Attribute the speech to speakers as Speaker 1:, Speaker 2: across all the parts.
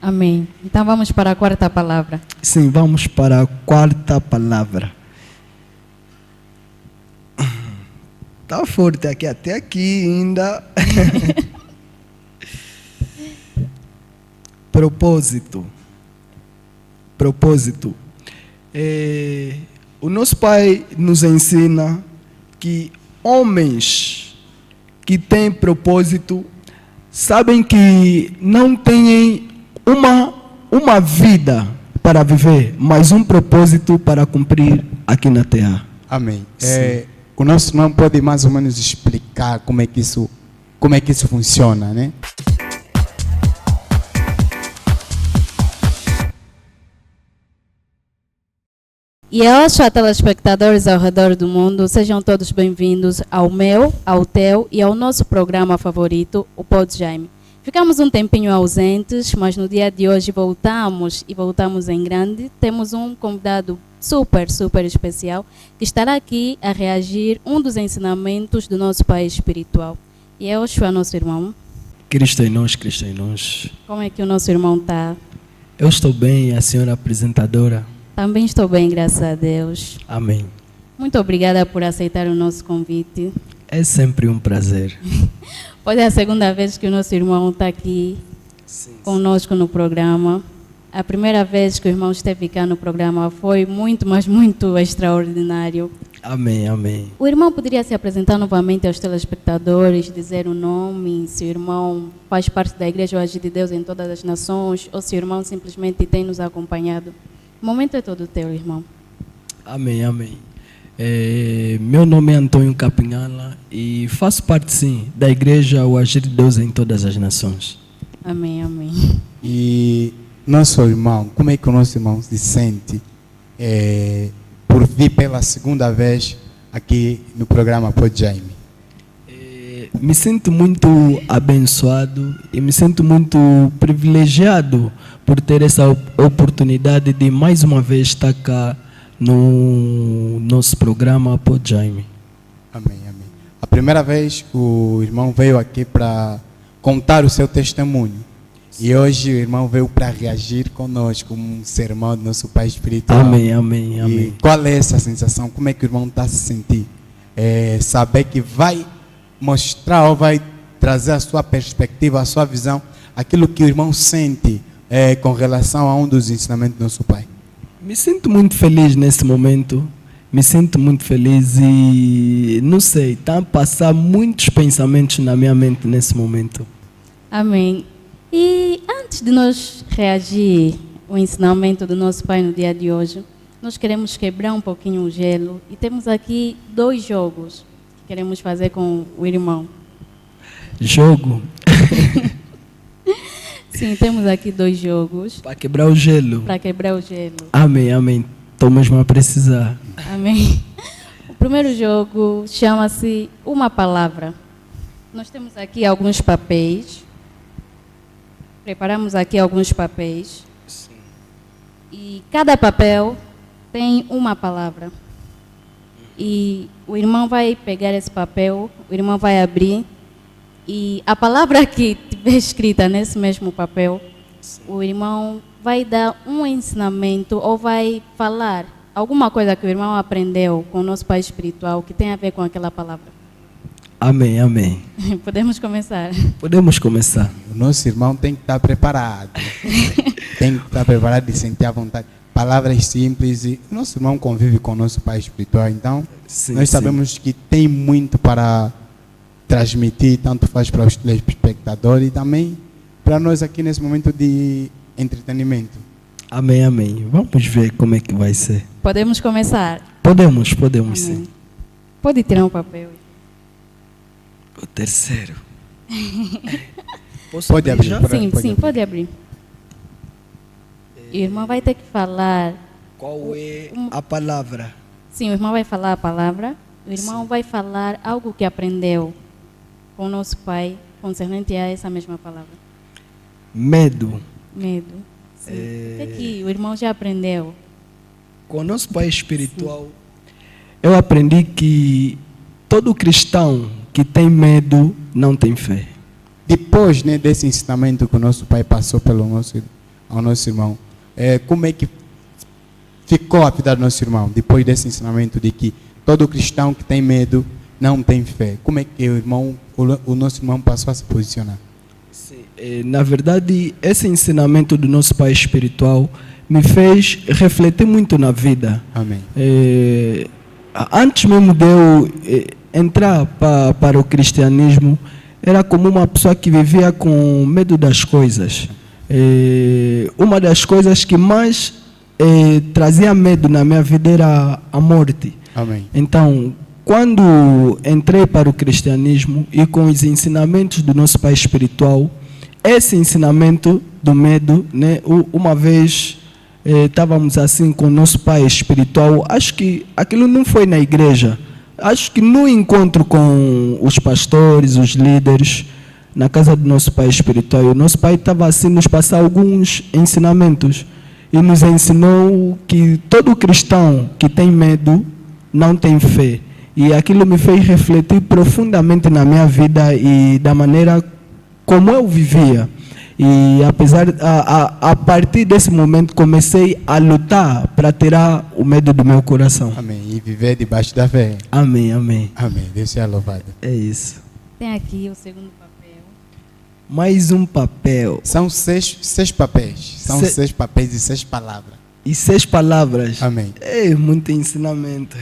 Speaker 1: Amém. Então vamos para a quarta palavra.
Speaker 2: Sim, vamos para a quarta palavra. Tá forte aqui, até aqui ainda. Propósito. Propósito. O nosso Pai nos ensina que homens que têm propósito sabem que não têm uma vida para viver, mas um propósito para cumprir aqui na terra.
Speaker 3: Amém. O nosso irmão pode mais ou menos explicar como é que isso funciona, né?
Speaker 1: E aos telespectadores ao redor do mundo, sejam todos bem-vindos ao meu, ao teu e ao nosso programa favorito, o Pod Jaime. Ficamos um tempinho ausentes, mas no dia de hoje voltamos em grande. Temos um convidado super especial que estará aqui a reagir um dos ensinamentos do nosso pai espiritual. E é o nosso irmão.
Speaker 2: Cristo em nós, Cristo em nós.
Speaker 1: Como é que o nosso irmão está?
Speaker 2: Eu estou bem, a senhora apresentadora.
Speaker 1: Também estou bem, graças a Deus.
Speaker 2: Amém.
Speaker 1: Muito obrigada por aceitar o nosso convite.
Speaker 2: É sempre um prazer.
Speaker 1: Hoje é a segunda vez que o nosso irmão está aqui conosco no programa. A primeira vez que o irmão esteve cá no programa foi muito, mas muito extraordinário.
Speaker 2: Amém, amém.
Speaker 1: O irmão poderia se apresentar novamente aos telespectadores, dizer o nome, se o irmão faz parte da Igreja Agir de Deus em todas as nações, ou se o irmão simplesmente tem nos acompanhado. O momento é todo teu, irmão.
Speaker 2: Amém, amém. Meu nome é Antônio Capinhala e faço parte, sim, da Igreja O Agir de Deus em todas as nações.
Speaker 1: Amém, amém.
Speaker 3: E nosso irmão, como é que o nosso irmão se sente por vir pela segunda vez aqui no programa Pod Jaime?
Speaker 2: Me sinto muito abençoado e me sinto muito privilegiado por ter essa oportunidade de mais uma vez estar cá no nosso programa Pod Jaime.
Speaker 3: Amém, amém. A primeira vez o irmão veio aqui para contar o seu testemunho. E hoje o irmão veio para reagir conosco como um sermão do nosso Pai espiritual.
Speaker 2: Amém, amém, amém.
Speaker 3: E qual é essa sensação? Como é que o irmão está se sentindo? Saber que vai mostrar ou vai trazer a sua perspectiva, a sua visão, aquilo que o irmão sente com relação a um dos ensinamentos do nosso Pai.
Speaker 2: Me sinto muito feliz nesse momento. Me sinto muito feliz e, não sei, está a passar muitos pensamentos na minha mente nesse momento.
Speaker 1: Amém. E antes de nós reagir ao ensinamento do nosso Pai no dia de hoje, nós queremos quebrar um pouquinho o gelo e temos aqui 2 jogos que queremos fazer com o irmão.
Speaker 2: Jogo?
Speaker 1: Sim, temos aqui 2 jogos.
Speaker 2: Para quebrar o gelo.
Speaker 1: Para quebrar o gelo.
Speaker 2: Amém, amém. Estou mesmo a precisar.
Speaker 1: Amém. O primeiro jogo chama-se Uma Palavra. Nós temos aqui alguns papéis. Preparamos aqui alguns papéis.
Speaker 2: Sim.
Speaker 1: E cada papel tem uma palavra. E o irmão vai pegar esse papel, o irmão vai abrir. E a palavra que estiver escrita nesse mesmo papel, o irmão vai dar um ensinamento ou vai falar alguma coisa que o irmão aprendeu com o nosso pai espiritual que tem a ver com aquela palavra.
Speaker 2: Amém, amém.
Speaker 1: Podemos começar?
Speaker 2: Podemos começar.
Speaker 3: O nosso irmão tem que estar preparado. Tem que estar preparado e sentir à vontade. Palavras simples. E o nosso irmão convive com o nosso pai espiritual. Então, nós sabemos que tem muito para transmitir, tanto faz para os telespectadores e também para nós aqui nesse momento de entretenimento.
Speaker 2: Amém, amém. Vamos ver como é que vai ser.
Speaker 1: Podemos começar?
Speaker 2: Podemos
Speaker 1: Amém.
Speaker 2: Sim.
Speaker 1: Pode tirar um papel.
Speaker 2: O terceiro.
Speaker 3: Pode abrir já?
Speaker 1: Sim, pode abrir. O irmão vai ter que falar.
Speaker 2: Qual é a palavra?
Speaker 1: Sim, o irmão vai falar a palavra. O irmão vai falar algo que aprendeu com o nosso pai, concernente a essa mesma palavra.
Speaker 2: Medo.
Speaker 1: Medo. Sim. O que é que o irmão já aprendeu?
Speaker 2: Com o nosso pai espiritual, eu aprendi que todo cristão que tem medo não tem fé.
Speaker 3: Depois, né, desse ensinamento que o nosso pai passou pelo nosso ao nosso irmão, como é que ficou a vida do nosso irmão, depois desse ensinamento de que todo cristão que tem medo não tem fé. Como é que o nosso irmão passou a se posicionar?
Speaker 2: Sim, na verdade, esse ensinamento do nosso pai espiritual me fez refletir muito na vida.
Speaker 3: Amém.
Speaker 2: Antes mesmo de eu entrar para o cristianismo, era como uma pessoa que vivia com medo das coisas. Uma das coisas que mais trazia medo na minha vida era a morte.
Speaker 3: Amém.
Speaker 2: Então, quando entrei para o cristianismo e com os ensinamentos do nosso pai espiritual, esse ensinamento do medo, né, uma vez estávamos assim com o nosso pai espiritual, acho que aquilo não foi na igreja, acho que no encontro com os pastores, os líderes, na casa do nosso pai espiritual, e o nosso pai estava assim nos passar alguns ensinamentos e nos ensinou que todo cristão que tem medo não tem fé. E aquilo me fez refletir profundamente na minha vida e da maneira como eu vivia. E a partir desse momento comecei a lutar para tirar o medo do meu coração.
Speaker 3: Amém. E viver debaixo da fé.
Speaker 2: Amém, amém.
Speaker 3: Amém. Deus seja louvado.
Speaker 2: É isso.
Speaker 1: Tem aqui o segundo papel.
Speaker 2: Mais um papel.
Speaker 3: São seis papéis. São 6 papéis e 6 palavras.
Speaker 2: E 6 palavras.
Speaker 3: Amém.
Speaker 2: Muito ensinamento.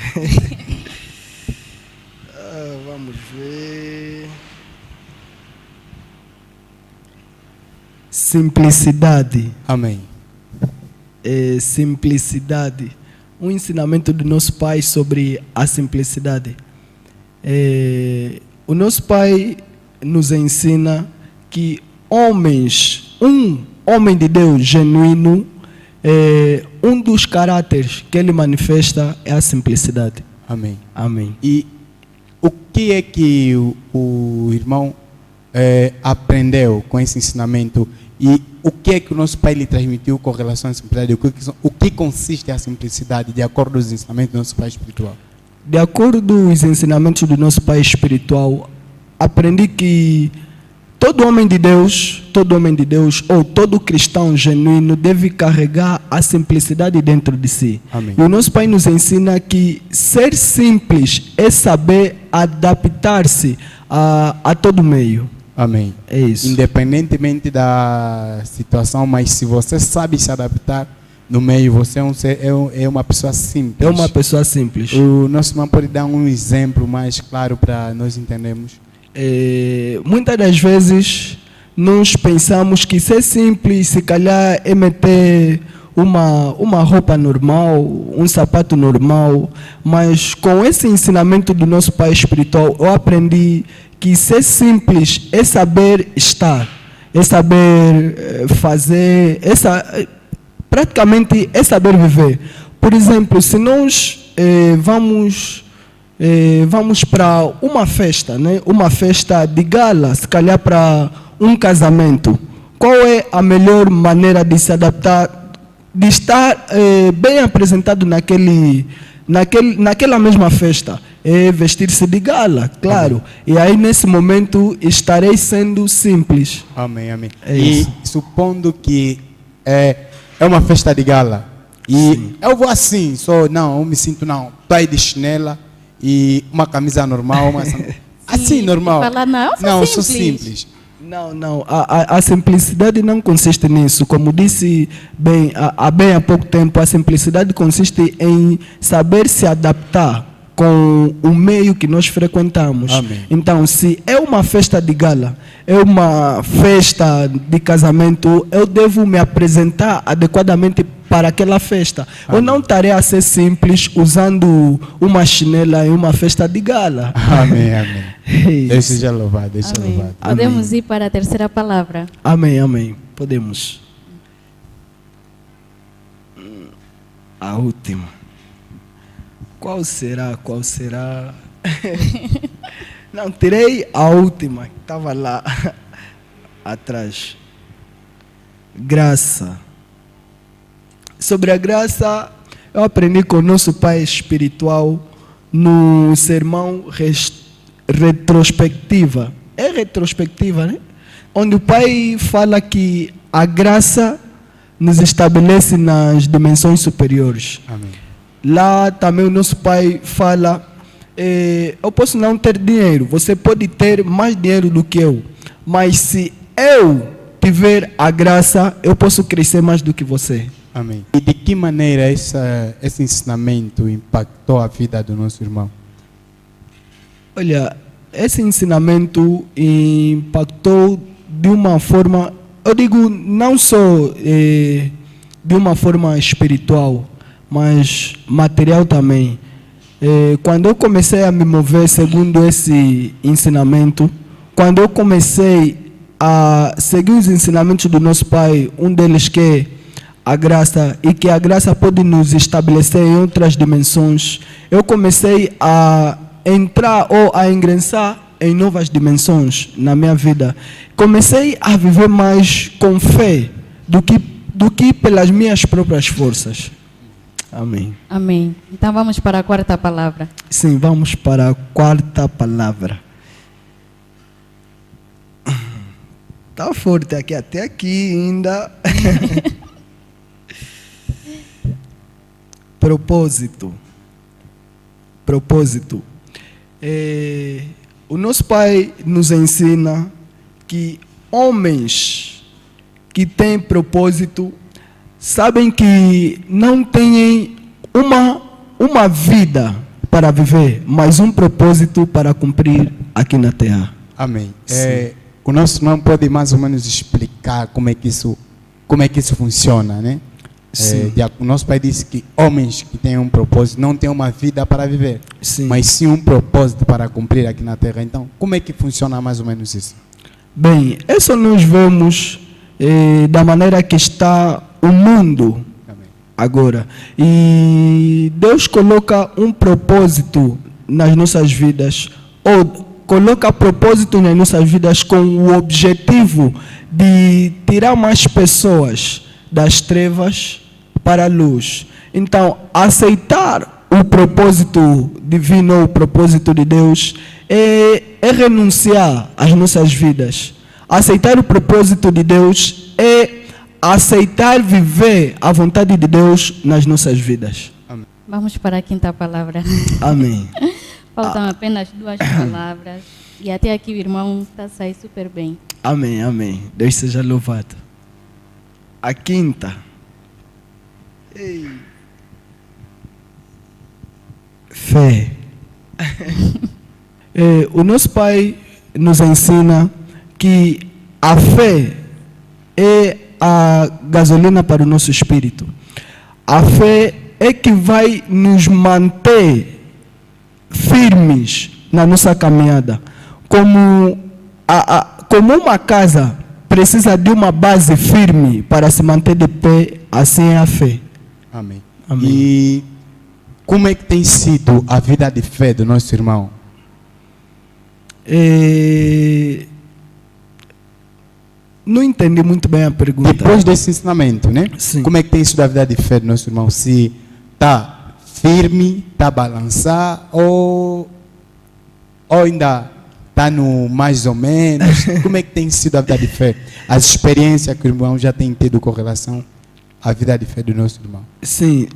Speaker 2: Vamos ver. Simplicidade.
Speaker 3: Amém.
Speaker 2: Simplicidade. Um ensinamento do nosso pai sobre a simplicidade. O nosso pai nos ensina que um homem de Deus genuíno, um dos caráteres que ele manifesta é a simplicidade.
Speaker 3: Amém.
Speaker 2: Amém.
Speaker 3: E o que é que o irmão aprendeu com esse ensinamento? E o que é que o nosso pai lhe transmitiu com relação à simplicidade? O que consiste a simplicidade, de acordo com os ensinamentos do nosso pai espiritual?
Speaker 2: De acordo com os ensinamentos do nosso pai espiritual, aprendi que todo homem de Deus ou todo cristão genuíno deve carregar a simplicidade dentro de si.
Speaker 3: Amém.
Speaker 2: E o nosso pai nos ensina que ser simples é saber adaptar-se a todo meio.
Speaker 3: Amém.
Speaker 2: É isso.
Speaker 3: Independentemente da situação, mas se você sabe se adaptar no meio, você é uma pessoa simples.
Speaker 2: É uma pessoa simples.
Speaker 3: O nosso irmão pode dar um exemplo mais claro para nós entendermos?
Speaker 2: Muitas das vezes nós pensamos que ser simples, se calhar, é meter uma roupa normal, um sapato normal, mas com esse ensinamento do nosso pai espiritual, eu aprendi que ser simples é saber estar, é saber fazer, praticamente é saber viver. Por exemplo, se nós vamos para uma festa, né? Uma festa de gala, se calhar para um casamento, qual é a melhor maneira de se adaptar, de estar bem apresentado naquela mesma festa? É vestir-se de gala, claro. Amém. E aí, nesse momento, estarei sendo simples.
Speaker 3: Amém, amém.
Speaker 2: E
Speaker 3: supondo que é uma festa de gala, e sim, eu vou assim, eu me sinto, estou aí de chinela e uma camisa normal, assim, normal.
Speaker 1: Fala,
Speaker 3: sou simples.
Speaker 2: Não. A simplicidade não consiste nisso. Como disse há pouco tempo, a simplicidade consiste em saber se adaptar com o meio que nós frequentamos.
Speaker 3: Amém.
Speaker 2: Então, se é uma festa de gala, é uma festa de casamento, eu devo me apresentar adequadamente para aquela festa. Amém. Eu não estarei a ser simples usando uma chinela em uma festa de gala.
Speaker 3: Amém, amém. Deus seja louvado, Deus seja louvado.
Speaker 1: Podemos ir para a terceira palavra.
Speaker 2: Amém, amém. Podemos. A última. Qual será? Não, tirei a última, que estava lá atrás. Graça. Sobre a graça, eu aprendi com o nosso pai espiritual no sermão retrospectiva. É retrospectiva, né? Onde o pai fala que a graça nos estabelece nas dimensões superiores.
Speaker 3: Amém.
Speaker 2: Lá também o nosso Pai fala, eu posso não ter dinheiro, você pode ter mais dinheiro do que eu, mas se eu tiver a graça, eu posso crescer mais do que você.
Speaker 3: Amém. E de que maneira esse ensinamento impactou a vida do nosso irmão?
Speaker 2: Olha, esse ensinamento impactou de uma forma, eu digo, não só de uma forma espiritual, mas material também. Quando eu comecei a me mover segundo esse ensinamento, quando eu comecei a seguir os ensinamentos do nosso Pai, um deles que é a graça, e que a graça pode nos estabelecer em outras dimensões, eu comecei a entrar ou a ingressar em novas dimensões na minha vida. Comecei a viver mais com fé do que pelas minhas próprias forças. Amém.
Speaker 1: Amém. Então vamos para a quarta palavra.
Speaker 2: Sim, vamos para a quarta palavra. Tá forte aqui, até aqui ainda. Propósito. Propósito. O nosso Pai nos ensina que homens que têm propósito sabem que não têm uma vida para viver, mas um propósito para cumprir aqui na terra.
Speaker 3: Amém. O nosso irmão pode mais ou menos explicar como é que isso funciona, né? O nosso Pai disse que homens que têm um propósito não têm uma vida para viver,
Speaker 2: sim,
Speaker 3: mas sim um propósito para cumprir aqui na terra. Então, como é que funciona mais ou menos isso?
Speaker 2: Bem, isso nós vemos da maneira que está o mundo. Amém. Agora. E Deus coloca um propósito nas nossas vidas, ou coloca propósito nas nossas vidas com o objetivo de tirar mais pessoas das trevas para a luz. Então, aceitar o propósito divino, o propósito de Deus, é renunciar às nossas vidas. Aceitar o propósito de Deus é aceitar viver a vontade de Deus nas nossas vidas.
Speaker 3: Amém.
Speaker 1: Vamos para a quinta palavra.
Speaker 2: Amém.
Speaker 1: Faltam apenas 2 palavras. E até aqui o irmão está a sair super bem.
Speaker 2: Amém, amém. Deus seja louvado. A quinta. Fé. O nosso Pai nos ensina que a fé é a gasolina para o nosso espírito. A fé é que vai nos manter firmes na nossa caminhada. Como uma casa precisa de uma base firme para se manter de pé, assim é a fé.
Speaker 3: Amém.
Speaker 2: Amém.
Speaker 3: E como é que tem sido a vida de fé do nosso irmão?
Speaker 2: Não entendi muito bem a pergunta.
Speaker 3: Depois desse ensinamento, né?
Speaker 2: Sim.
Speaker 3: Como é que tem sido a vida de fé do nosso irmão? Se está firme, está a balançar ou ainda está no mais ou menos? Como é que tem sido a vida de fé? As experiências que o irmão já tem tido com relação à vida de fé do nosso irmão?
Speaker 2: Sim,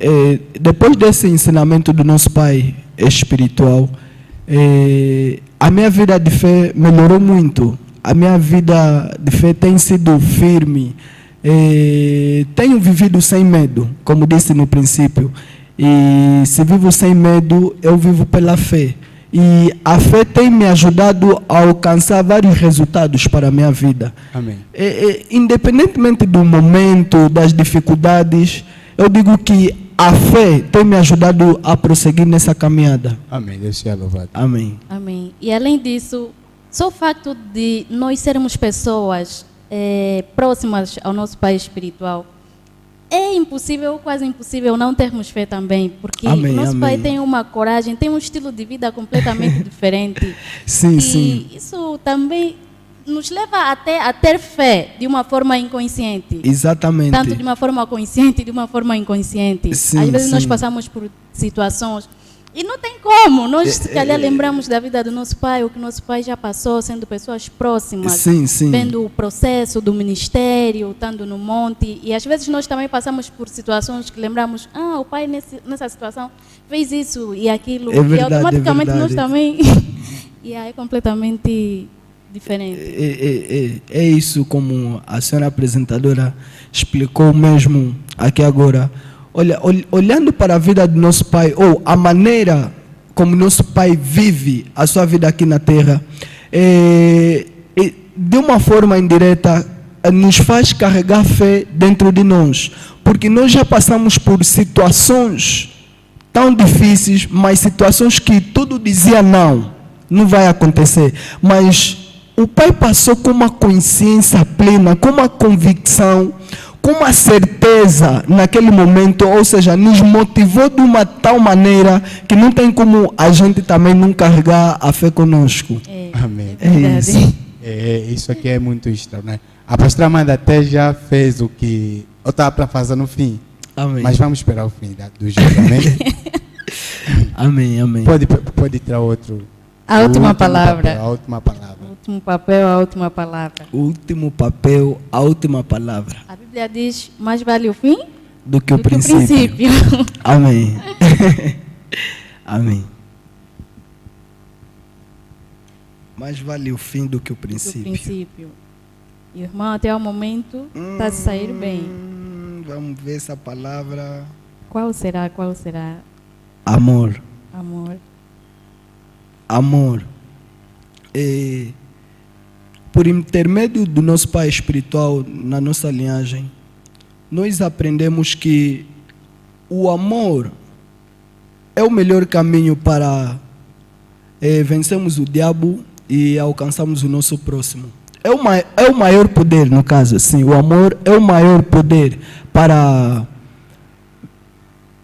Speaker 2: depois desse ensinamento do nosso Pai espiritual, a minha vida de fé melhorou muito. A minha vida de fé tem sido firme. Tenho vivido sem medo, como disse no princípio. E se vivo sem medo, eu vivo pela fé. E a fé tem me ajudado a alcançar vários resultados para a minha vida.
Speaker 3: Amém.
Speaker 2: Independentemente do momento, das dificuldades, eu digo que a fé tem me ajudado a prosseguir nessa caminhada.
Speaker 3: Amém. Deus seja louvado.
Speaker 2: Amém.
Speaker 1: Amém. E além disso, só o facto de nós sermos pessoas próximas ao nosso Pai espiritual, é impossível, quase impossível, não termos fé também, porque
Speaker 2: amém,
Speaker 1: o nosso
Speaker 2: amém.
Speaker 1: Pai tem uma coragem, tem um estilo de vida completamente diferente.
Speaker 2: Sim,
Speaker 1: e
Speaker 2: sim.
Speaker 1: isso também nos leva até a ter fé de uma forma inconsciente.
Speaker 2: Exatamente.
Speaker 1: Tanto de uma forma consciente e de uma forma inconsciente.
Speaker 2: Sim,
Speaker 1: Às vezes nós
Speaker 2: sim.
Speaker 1: passamos por situações E não tem como. Nós, se calhar, lembramos da vida do nosso pai, o que nosso pai já passou, sendo pessoas próximas.
Speaker 2: Sim, sim.
Speaker 1: Vendo o processo do ministério, estando no monte. E às vezes nós também passamos por situações que lembramos, o pai nessa situação fez isso e aquilo.
Speaker 2: É verdade,
Speaker 1: e automaticamente
Speaker 2: é verdade.
Speaker 1: nós também... E aí é completamente diferente.
Speaker 2: É isso, como a senhora apresentadora explicou mesmo aqui agora. Olha, olhando para a vida do nosso pai, ou a maneira como nosso pai vive a sua vida aqui na Terra, de uma forma indireta, nos faz carregar fé dentro de nós. Porque nós já passamos por situações tão difíceis, mas situações que tudo dizia não vai acontecer. Mas o pai passou com uma consciência plena, com uma convicção, com uma certeza naquele momento, ou seja, nos motivou de uma tal maneira que não tem como a gente também não carregar a fé conosco.
Speaker 3: Amém.
Speaker 1: É
Speaker 2: isso.
Speaker 3: Isso aqui é muito extraordinário. A pastora Amanda até já fez o que eu estava para fazer no fim.
Speaker 2: Amém.
Speaker 3: Mas vamos esperar o fim do jogo, amém?
Speaker 2: Amém, amém.
Speaker 3: Pode tirar outro.
Speaker 1: A última palavra.
Speaker 3: Papel, a última palavra.
Speaker 1: O último papel, a última palavra.
Speaker 2: O último papel, a última palavra.
Speaker 1: A Bíblia diz, mais vale o fim
Speaker 2: Do que o
Speaker 1: do que o
Speaker 2: princípio.
Speaker 1: princípio.
Speaker 2: Amém. Amém. Mais vale o fim do que o
Speaker 1: Do
Speaker 2: princípio.
Speaker 1: princípio. E o irmão, até o momento, está a sair bem.
Speaker 2: Vamos ver essa palavra.
Speaker 1: Qual será? Qual será?
Speaker 2: Amor.
Speaker 1: Amor.
Speaker 2: Amor. Por intermédio do nosso pai espiritual na nossa linhagem, nós aprendemos que o amor é o melhor caminho para vencermos o diabo e alcançarmos o nosso próximo. É o maior poder, no caso, sim. O amor é o maior poder para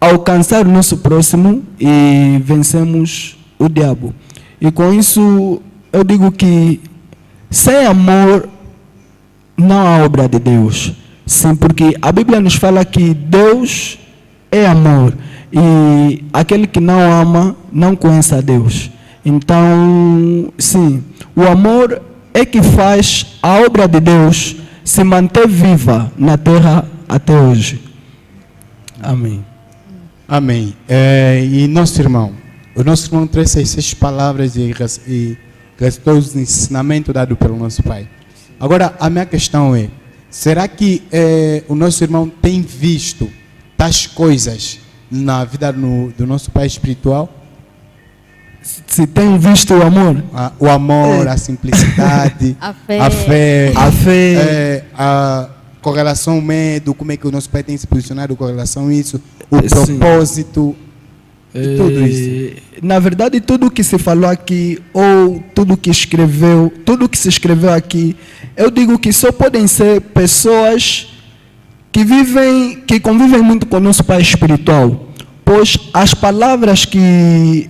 Speaker 2: alcançar o nosso próximo e vencermos o diabo. E com isso, eu digo que sem amor não há obra de Deus. Sim, porque a Bíblia nos fala que Deus é amor. E aquele que não ama, não conhece a Deus. Então, sim, o amor é que faz a obra de Deus se manter viva na terra até hoje. Amém.
Speaker 3: Amém. E o nosso irmão trouxe essas palavras e restou os ensinamentos dados pelo nosso pai. Agora, a minha questão é, será que o nosso irmão tem visto tais coisas na vida do nosso pai espiritual?
Speaker 2: Se tem visto o amor?
Speaker 3: O amor, a simplicidade,
Speaker 1: A fé.
Speaker 3: a correlação ao medo, como é que o nosso pai tem se posicionado com relação a isso, o
Speaker 2: Sim.
Speaker 3: propósito, e tudo isso.
Speaker 2: Na verdade, tudo que se falou aqui, ou tudo que se escreveu aqui, eu digo que só podem ser pessoas que convivem muito com o nosso pai espiritual, pois as palavras que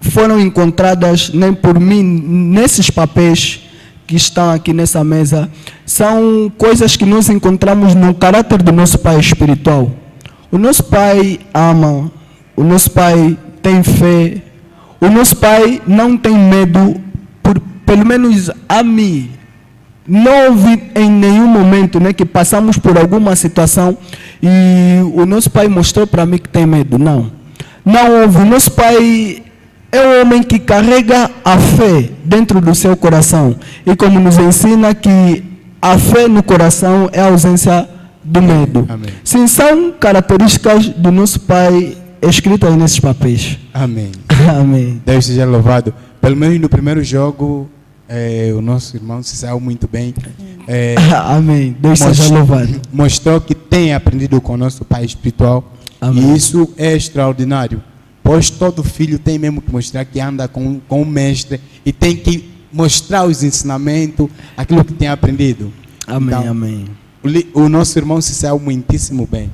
Speaker 2: foram encontradas nem por mim nesses papéis que estão aqui nessa mesa são coisas que nós encontramos no caráter do nosso pai espiritual. O nosso pai ama, o nosso pai tem fé, o nosso pai não tem medo, pelo menos a mim. Não houve em nenhum momento, né, que passamos por alguma situação e o nosso pai mostrou para mim que tem medo. Não houve. O nosso pai é um homem que carrega a fé dentro do seu coração. E como nos ensina que a fé no coração é a ausência do medo.
Speaker 3: Amém.
Speaker 2: Sim, são características do nosso pai escritas nesses papéis.
Speaker 3: Amém.
Speaker 2: Amém.
Speaker 3: Deus seja louvado. Pelo menos no primeiro jogo, o nosso irmão se saiu muito bem.
Speaker 2: Amém. Deus seja louvado.
Speaker 3: Mostrou que tem aprendido com o nosso pai espiritual.
Speaker 2: Amém.
Speaker 3: E isso é extraordinário. Pois todo filho tem mesmo que mostrar que anda com o mestre e tem que mostrar os ensinamentos, aquilo que tem aprendido.
Speaker 2: Amém,
Speaker 3: Então,
Speaker 2: amém.
Speaker 3: O nosso irmão se saiu muitíssimo bem.